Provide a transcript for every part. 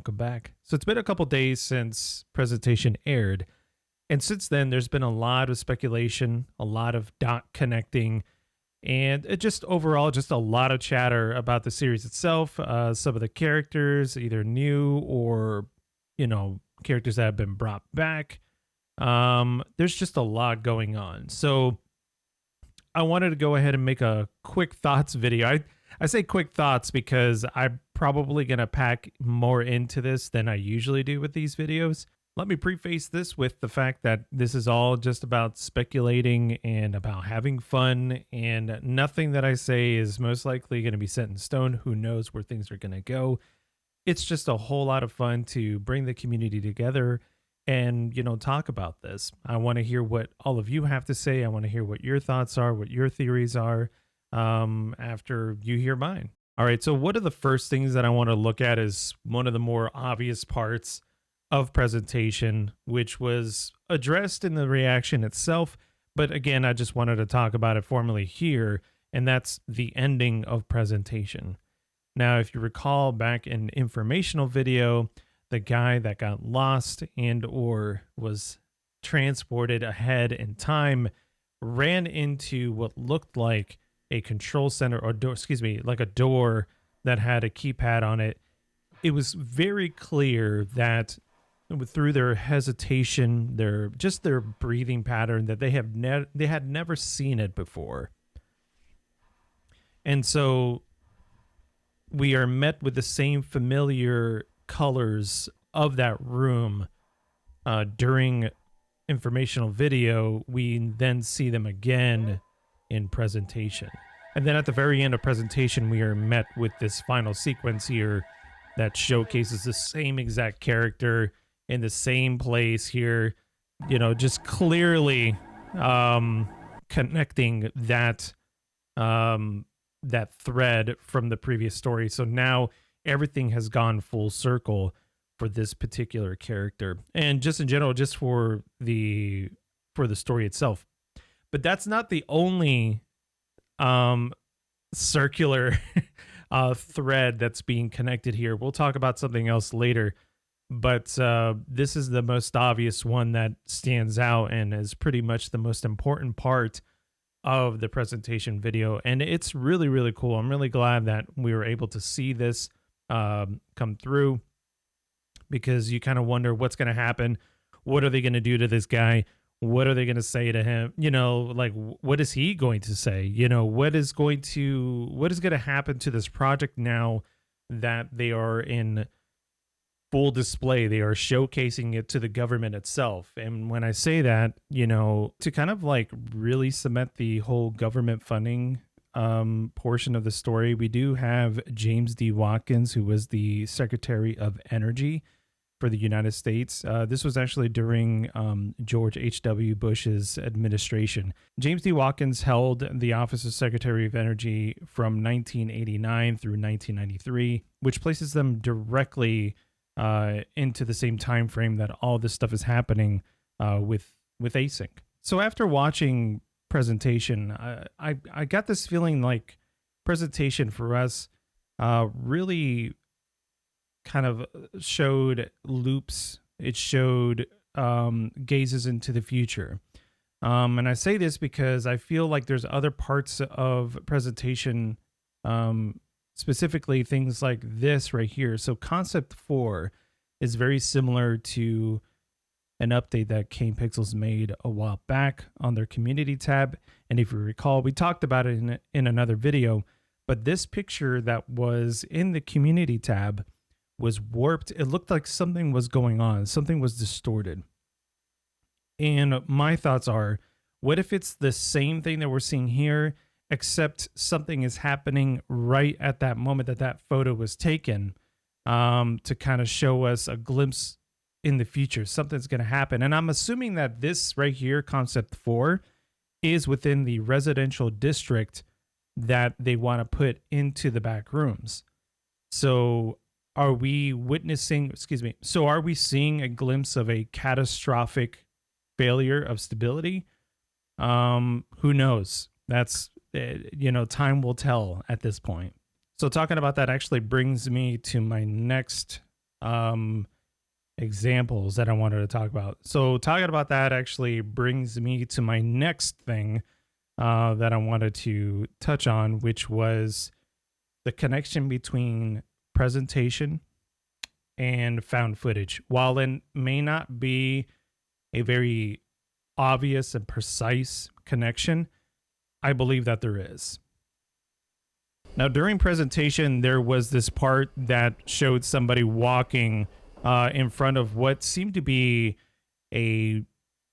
welcome back. So it's been a couple days since presentation aired, and since then there's been a lot of speculation, a lot of dot connecting, and it just overall just a lot of chatter about the series itself. Some of the characters, either new or characters that have been brought back. There's just a lot going on. So I wanted to go ahead and make a quick thoughts video. I say quick thoughts because I'm probably going to pack more into this than I usually do with these videos. Let me preface this with the fact that this is all just about speculating and about having fun, and nothing that I say is most likely going to be set in stone. Who knows where things are going to go? It's just a whole lot of fun to bring the community together and, talk about this. I want to hear what all of you have to say. I want to hear what your thoughts are, what your theories are, after you hear mine. All right, so one of the first things that I want to look at is one of the more obvious parts of presentation, which was addressed in the reaction itself. But again, I just wanted to talk about it formally here, and that's the ending of presentation. Now, if you recall back in informational video, the guy that got lost and or was transported ahead in time ran into what looked like a control center or door, like a door that had a keypad on it. It was very clear that through their hesitation, their breathing pattern, that they had never seen it before. And so we are met with the same familiar colors of that room during informational video. We then see them again in presentation. And then at the very end of presentation, we are met with this final sequence here that showcases the same exact character in the same place here, just clearly connecting that that thread from the previous story. So now everything has gone full circle for this particular character, and just in general, just for the story itself. But that's not the only circular thread that's being connected here. We'll talk about something else later, but this is the most obvious one that stands out and is pretty much the most important part of the presentation video. And it's really, really cool. I'm really glad that we were able to see this come through, because you kind of wonder what's going to happen. What are they going to do to this guy? What are they going to say to him? What is he going to say? What is going to happen to this project now that they are in full display? They are showcasing it to the government itself. And when I say that, to kind of really cement the whole government funding portion of the story, we do have James D. Watkins, who was the Secretary of Energy for the United States. This was actually during George H.W. Bush's administration. James D. Watkins held the office of Secretary of Energy from 1989 through 1993, which places them directly into the same time frame that all this stuff is happening with Async. So after watching presentation, I got this feeling like presentation for us really kind of showed loops. It showed gazes into the future. And I say this because I feel like there's other parts of presentation, specifically things like this right here. So concept 4 is very similar to an update that Kane Pixels made a while back on their community tab. And if you recall, we talked about it in another video, but this picture that was in the community tab was warped. It looked like something was going on. Something was distorted. And my thoughts are, what if it's the same thing that we're seeing here, except something is happening right at that moment that that photo was taken, to kind of show us a glimpse in the future. Something's going to happen. And I'm assuming that this right here, concept 4, is within the residential district that they want to put into the back rooms. So are we are we seeing a glimpse of a catastrophic failure of stability? Who knows? That's, time will tell at this point. So talking about that actually brings me to my next um, examples that I wanted to talk about. So talking about that actually brings me to my next thing that I wanted to touch on, which was the connection between presentation and found footage. While it may not be a very obvious and precise connection, I believe that there is. Now, during presentation, there was this part that showed somebody walking in front of what seemed to be a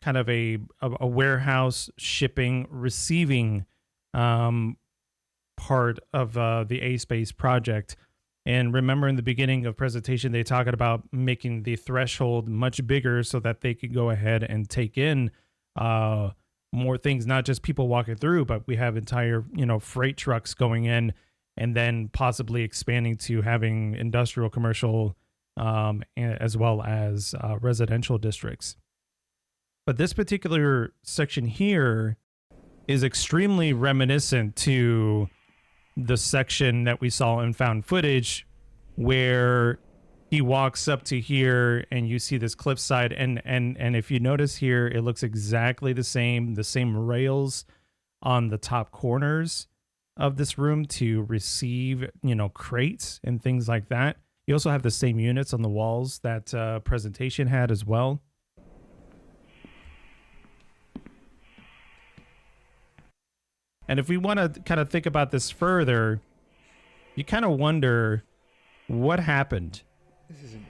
kind of a warehouse shipping receiving part of the A-Space project. And remember in the beginning of presentation, they talked about making the threshold much bigger so that they could go ahead and take in more things, not just people walking through, but we have entire, freight trucks going in, and then possibly expanding to having industrial, commercial, as well as residential districts. But this particular section here is extremely reminiscent to the section that we saw in found footage, where he walks up to here and you see this cliffside, and if you notice here, it looks exactly the same rails on the top corners of this room to receive, crates and things like that. You also have the same units on the walls that presentation had as well. And if we want to kind of think about this further, you kind of wonder what happened. This isn't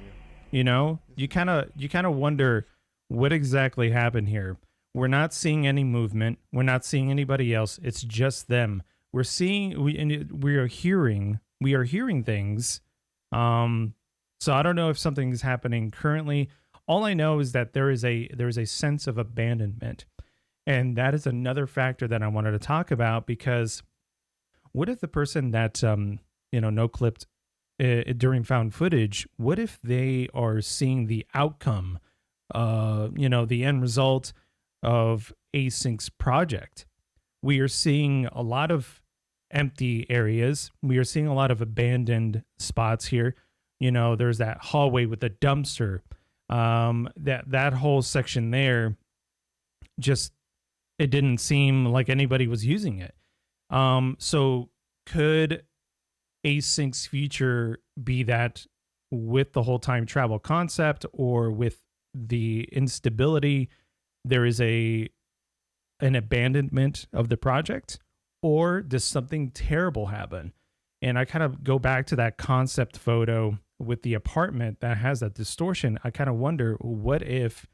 real. You kind of wonder what exactly happened here. We're not seeing any movement. We're not seeing anybody else. It's just them. We are hearing things. So I don't know if something's happening currently. All I know is that there is a sense of abandonment. And that is another factor that I wanted to talk about, because what if the person that, no-clipped during found footage, what if they are seeing the outcome, the end result of Async's project? We are seeing a lot of empty areas. We are seeing a lot of abandoned spots here. There's that hallway with the dumpster. That whole section there, just, it didn't seem like anybody was using it. So could Async's future be that with the whole time travel concept, or with the instability, there is an abandonment of the project? Or does something terrible happen? And I kind of go back to that concept photo with the apartment that has that distortion. I kind of wonder, what if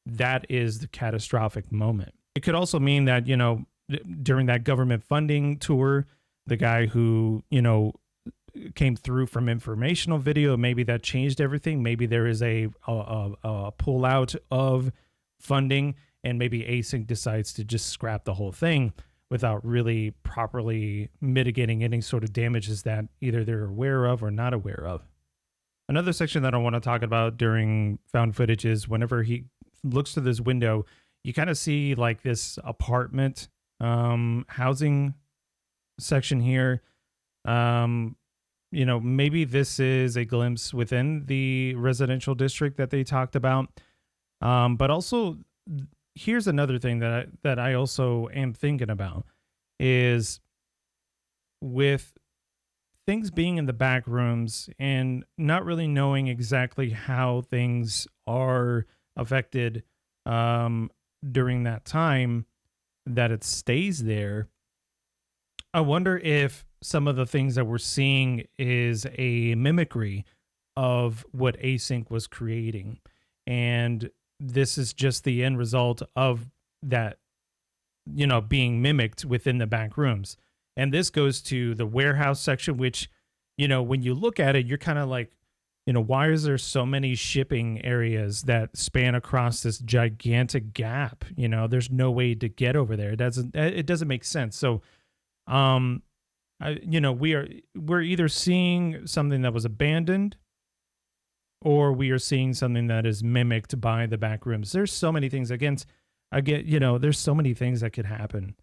that is the catastrophic moment? It could also mean that, during that government funding tour, the guy who, came through from Informational video, maybe that changed everything. Maybe there is a pull out of funding, and maybe Async decides to just scrap the whole thing without really properly mitigating any sort of damages that either they're aware of or not aware of. Another section that I want to talk about during found footage is whenever he looks through this window, you kind of see like this apartment housing section here. Maybe this is a glimpse within the residential district that they talked about. But also, here's another thing that I also am thinking about, is with things being in the back rooms and not really knowing exactly how things are affected during that time that it stays there. I wonder if some of the things that we're seeing is a mimicry of what Async was creating. And this is just the end result of that, being mimicked within the back rooms. And this goes to the warehouse section, which, when you look at it, you're kind of like, why is there so many shipping areas that span across this gigantic gap? There's no way to get over there. It doesn't make sense. So, we're either seeing something that was abandoned, or we are seeing something that is mimicked by the back rooms. There's so many things there's so many things that could happen.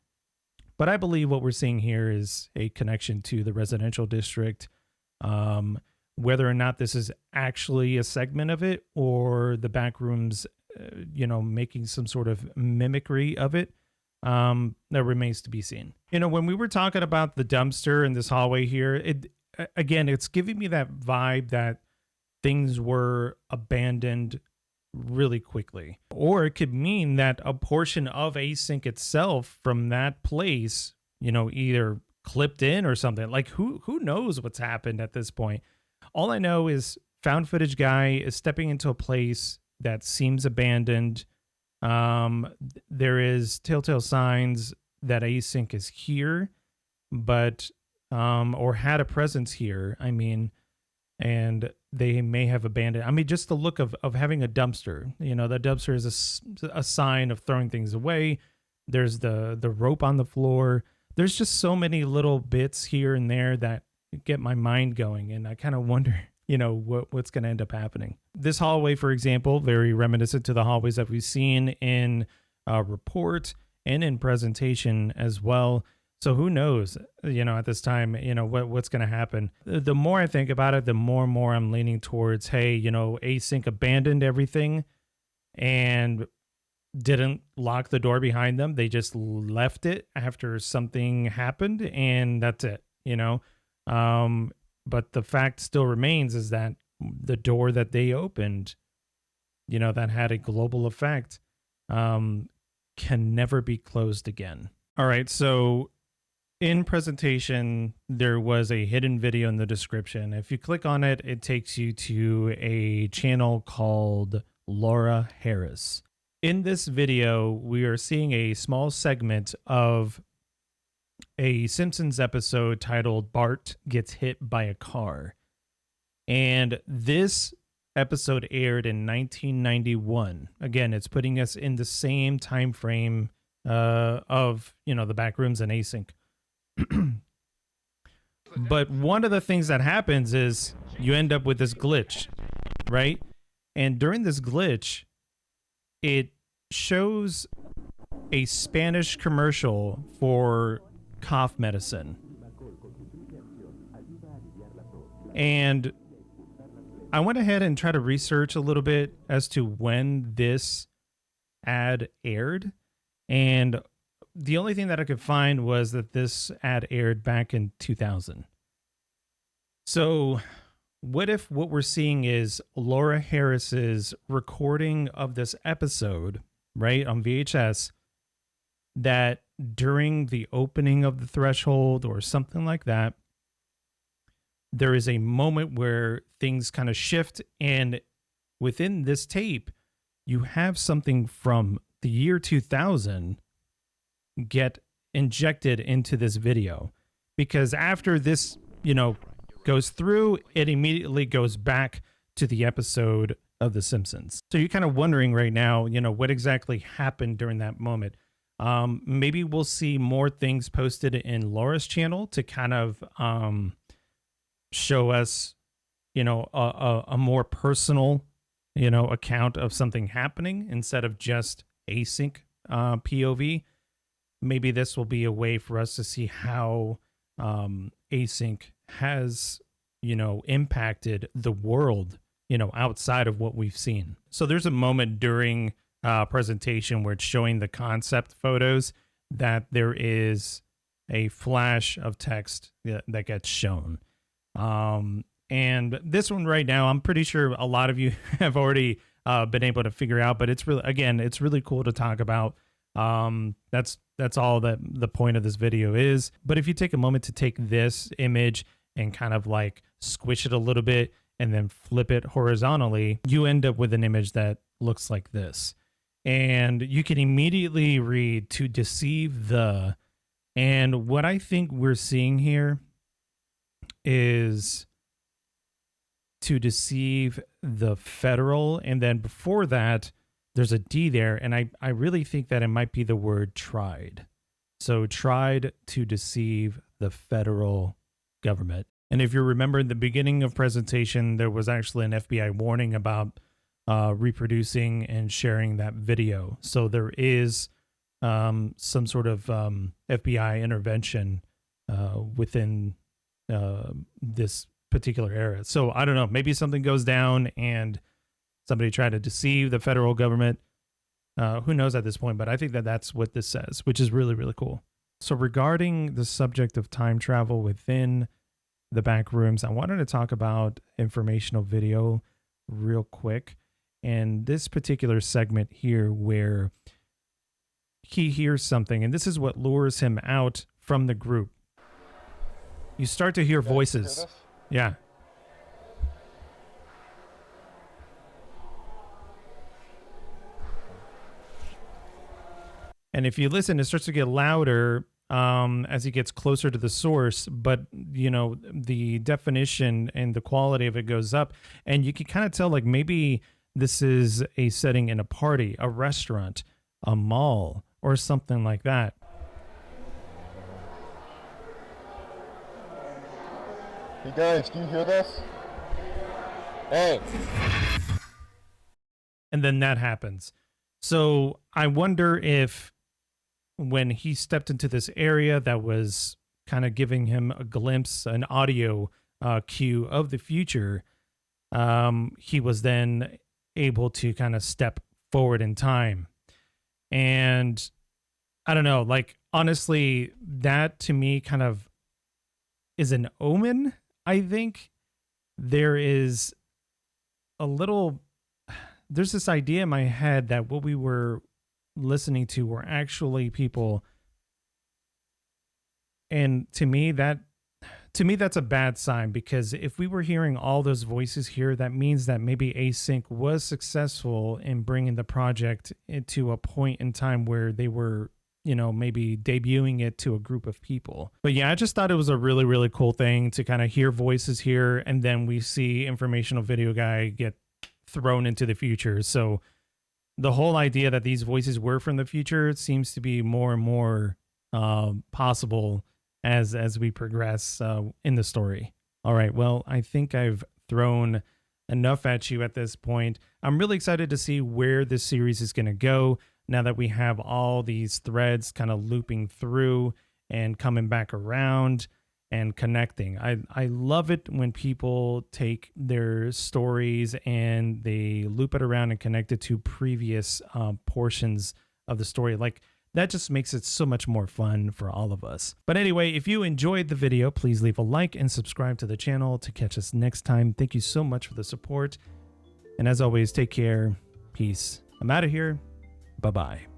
But I believe what we're seeing here is a connection to the residential district. whether or not this is actually a segment of it or the Backrooms, making some sort of mimicry of it. That remains to be seen. When we were talking about the dumpster in this hallway here, it's giving me that vibe that things were abandoned really quickly. Or it could mean that a portion of Async itself from that place, either clipped in or something. Like who knows what's happened at this point? All I know is found footage guy is stepping into a place that seems abandoned. There is telltale signs that Async is here, but or had a presence here. And they may have abandoned. Just the look of having a dumpster. The dumpster is a sign of throwing things away. There's the rope on the floor. There's just so many little bits here and there that get my mind going, and I kind of wonder, what's going to end up happening. This hallway, for example, very reminiscent to the hallways that we've seen in report and in presentation as well. So who knows, at this time, what's going to happen. The more I think about it, the more and more I'm leaning towards, hey, Async abandoned everything and didn't lock the door behind them. They just left it after something happened, and that's it, But the fact still remains is that the door that they opened, that had a global effect, can never be closed again. All right, so in presentation, there was a hidden video in the description. If you click on it, it takes you to a channel called Laura Harris. In this video, we are seeing a small segment of a Simpsons episode titled Bart Gets Hit by a Car. And this episode aired in 1991. Again, it's putting us in the same time frame of, the Backrooms and Async. But one of the things that happens is you end up with this glitch, right? And during this glitch, it shows a Spanish commercial for cough medicine. And I went ahead and tried to research a little bit as to when this ad aired. And the only thing that I could find was that this ad aired back in 2000. So what if what we're seeing is Laura Harris's recording of this episode, right, on VHS, that during the opening of the threshold or something like that, there is a moment where things kind of shift, and within this tape, you have something from the year 2000 get injected into this video. Because after this, goes through, it immediately goes back to the episode of The Simpsons. So you're kind of wondering right now, what exactly happened during that moment. Maybe we'll see more things posted in Laura's channel to kind of show us, a more personal, account of something happening instead of just Async POV. Maybe this will be a way for us to see how Async has, impacted the world, outside of what we've seen. So there's a moment during presentation where it's showing the concept photos that there is a flash of text that gets shown. And this one right now, I'm pretty sure a lot of you have already been able to figure out, but it's really cool to talk about. That's all that the point of this video is. But if you take a moment to take this image and kind of like squish it a little bit and then flip it horizontally, you end up with an image that looks like this. And you can immediately read "to deceive the," and what I think we're seeing here is to deceive the federal, and then before that there's a D there, and I really think that it might be the word tried. So tried to deceive the federal government. And if you remember in the beginning of presentation, there was actually an FBI warning about reproducing and sharing that video. So there is some sort of FBI intervention within this particular era. So I don't know, maybe something goes down and somebody tried to deceive the federal government. Who knows at this point, but I think that that's what this says, which is really, really cool. So regarding the subject of time travel within the Backrooms, I wanted to talk about informational video real quick. And this particular segment here where he hears something, and this is what lures him out from the group. You start to hear voices. Yeah. And if you listen, it starts to get louder as he gets closer to the source, but you know, the definition and the quality of it goes up, and you can kind of tell like maybe this is a setting in a party, a restaurant, a mall, or something like that. Hey guys, do you hear this? Hey. And then that happens. So I wonder if when he stepped into this area that was kind of giving him a glimpse, an audio cue of the future, he was then able to kind of step forward in time. And I don't know, like, honestly, that to me kind of is an omen. I think there is there's this idea in my head that what we were listening to were actually people. And to me, that's a bad sign, because if we were hearing all those voices here, that means that maybe Async was successful in bringing the project into a point in time where they were, you know, maybe debuting it to a group of people. But yeah, I just thought it was a really, really cool thing to kind of hear voices here. And then we see informational video guy get thrown into the future. So the whole idea that these voices were from the future seems to be more and more possible as we progress in the story. All right, well, I think I've thrown enough at you at this point. I'm really excited to see where this series is going to go now that we have all these threads kind of looping through and coming back around and connecting. I love it when people take their stories and they loop it around and connect it to previous portions of the story. Like, that just makes it so much more fun for all of us. But anyway, if you enjoyed the video, please leave a like and subscribe to the channel to catch us next time. Thank you so much for the support. And as always, take care. Peace. I'm out of here. Bye-bye.